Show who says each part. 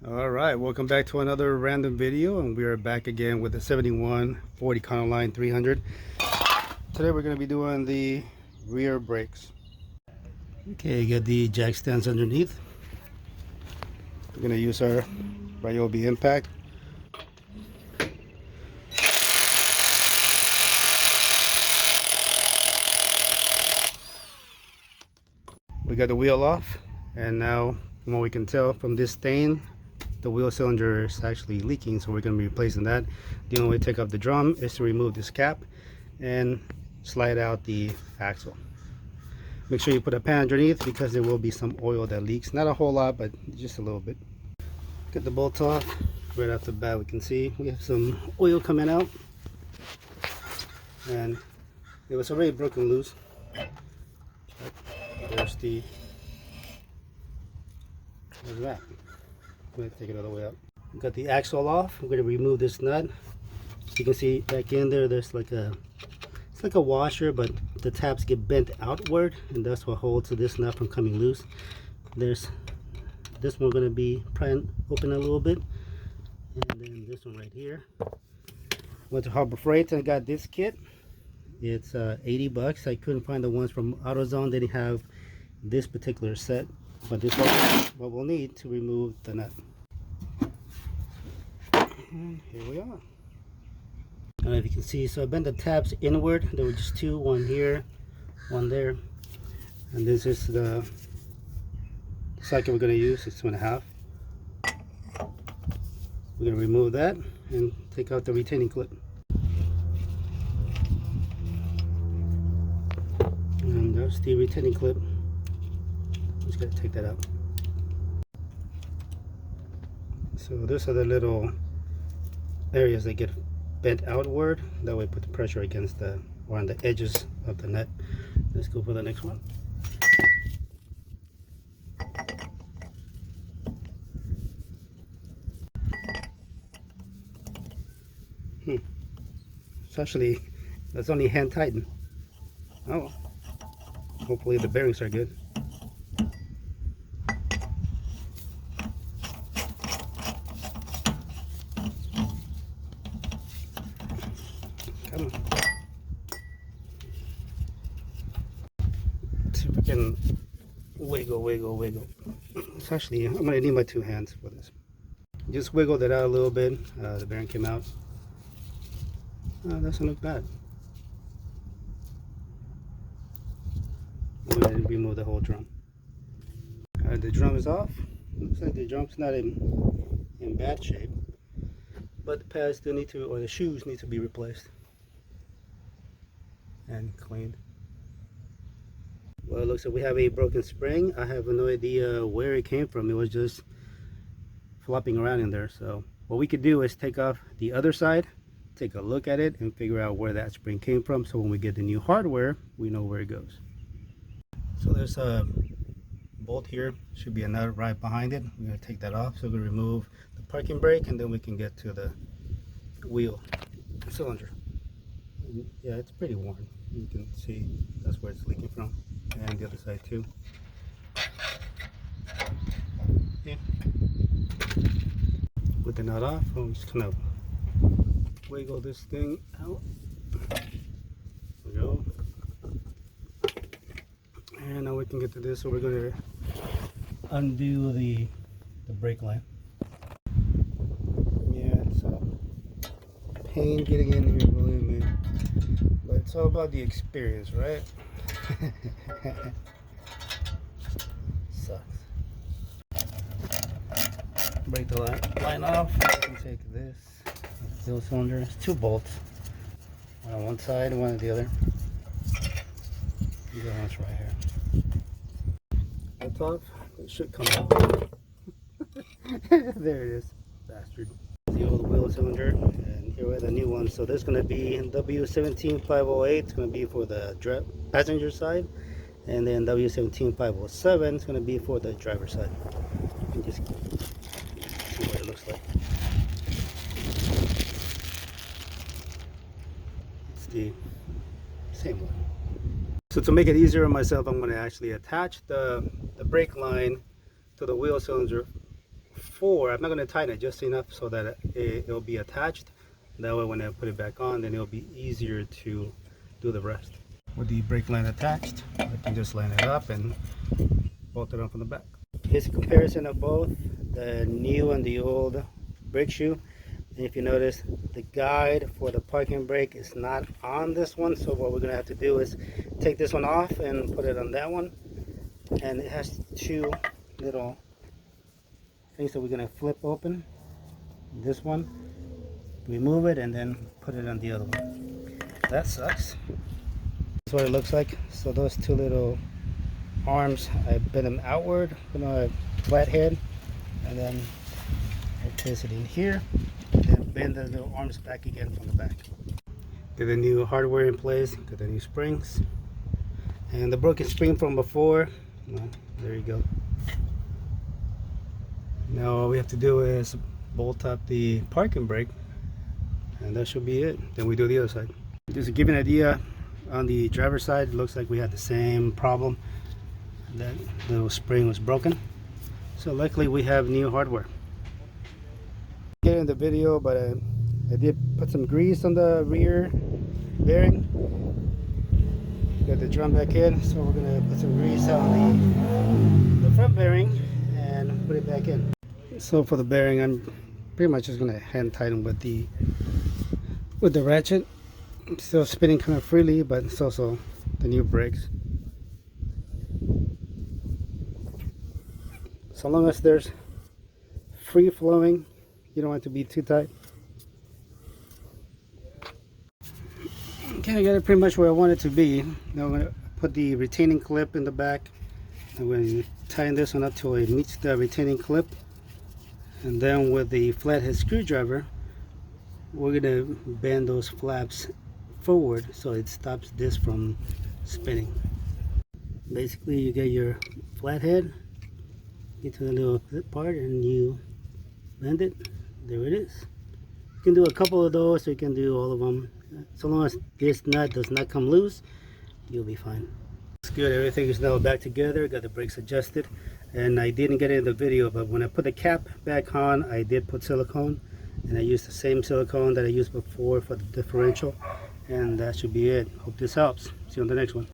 Speaker 1: All right, welcome back to another random video, and we are back again with the 71 Ford Econoline 300. Today we're going to be doing the rear brakes. Okay, you got the jack stands underneath. We're going to use our Ryobi impact. We got the wheel off, and now from what we can tell from this stain, the wheel cylinder is actually leaking, so we're going to be replacing that. The only way to take off the drum is to remove this cap and slide out the axle. Make sure you put a pan underneath because there will be some oil that leaks. Not a whole lot, but just a little bit. Get the bolts off. Right off the bat we can see we have some oil coming out, and it was already broken loose. There's that. I'm going to take it all the way up. Got the axle off. I'm going to remove this nut. You can see back in there, there's like it's like a washer, but the tabs get bent outward, and that's what holds this nut from coming loose. There's this one going to be prying open a little bit, and then this one right here. Went to Harbor Freight and I got this kit. It's 80 bucks. I couldn't find the ones from AutoZone. They didn't have this particular set, but this is what we'll need to remove the nut. And here we are. I don't know if you can see, so I bent the tabs inward. There were just two, one here, one there, and this is the socket we're going to use. It's 2.5. We're going to remove that and take out the retaining clip. And there's the retaining clip. Just got to take that out. So these are the little areas that get bent outward. That way put the pressure against the, or on the edges of the nut. Let's go for the next one. It's actually, that's only hand tightened. Oh, hopefully the bearings are good. Come on. Let's see if we can wiggle. It's actually, I'm gonna need my two hands for this. Just wiggled it out a little bit. The bearing came out. That doesn't look bad. I'm going to remove the whole drum. The drum is off. Looks like the drum's not in bad shape, but the pads still need to, or the shoes need to be replaced and cleaned. Well, it looks like we have a broken spring. I have no idea where it came from. It was just flopping around in there. So what we could do is take off the other side, take a look at it, and figure out where that spring came from, so when we get the new hardware we know where it goes. So there's a bolt here, should be a nut right behind it. We're going to take that off, so we're going to remove the parking brake, and then we can get to the wheel cylinder. Yeah, it's pretty worn. You can see that's where it's leaking from, and the other side too. Yeah. With the nut off, I'm just gonna wiggle this thing out. There we go. And now we can get to this, so we're going to undo the brake line. Yeah, it's a pain getting in here, believe me. But it's all about the experience, right? Sucks. Break the line off. You can take this wheel cylinder. It's 2 bolts. One on one side and one on the other. The other one's right here. That's off. It should come out. There it is. Bastard. The old wheel cylinder, and here we have the new one. So there's going to be W17508. It's going to be for the passenger side, and then W17507 is going to be for the driver's side. You can just see what it looks like. It's the same one. So to make it easier on myself, I'm going to actually attach the brake line to the wheel cylinder 4. I'm not going to tighten it, just enough so that it'll be attached. That way when I put it back on, then it'll be easier to do the rest. With the brake line attached, I can just line it up and bolt it on from the back. Here's a comparison of both the new and the old brake shoe. And if you notice, the guide for the parking brake is not on this one, so what we're going to have to do is take this one off and put it on that one. And it has 2 little things that we're going to flip open. This one, remove it, and then put it on the other one. That sucks. That's what it looks like. So those 2 little arms, I bend them outward, put on a flat head, and then I place it in here, and then bend the little arms back again from the back. Get the new hardware in place, get the new springs, and the broken spring from before, well, there you go. Now all we have to do is bolt up the parking brake, and that should be it. Then we do the other side. Just to give you an idea, on the driver's side, it looks like we had the same problem. That little spring was broken. So luckily we have new hardware. Get in the video, but I did put some grease on the rear bearing. Got the drum back in, so we're gonna put some grease on the front bearing and put it back in. So for the bearing, I'm pretty much just gonna hand tighten with the ratchet. I'm still spinning kind of freely, but it's also the new brakes. So long as there's free flowing, you don't want it to be too tight. Okay, I got it pretty much where I want it to be. Now I'm going to put the retaining clip in the back. I'm going to tighten this one up till it meets the retaining clip. And then with the flathead screwdriver, we're going to bend those flaps forward so it stops this from spinning. Basically, you get your flathead, get to the little clip part, and you bend it. There it is. You can do a couple of those, or you can do all of them. So long as this nut does not come loose, you'll be fine. It's good. Everything is now back together. Got the brakes adjusted, and I didn't get it in the video, but when I put the cap back on, I did put silicone, and I used the same silicone that I used before for the differential, and that should be it. Hope this helps. See you on the next one.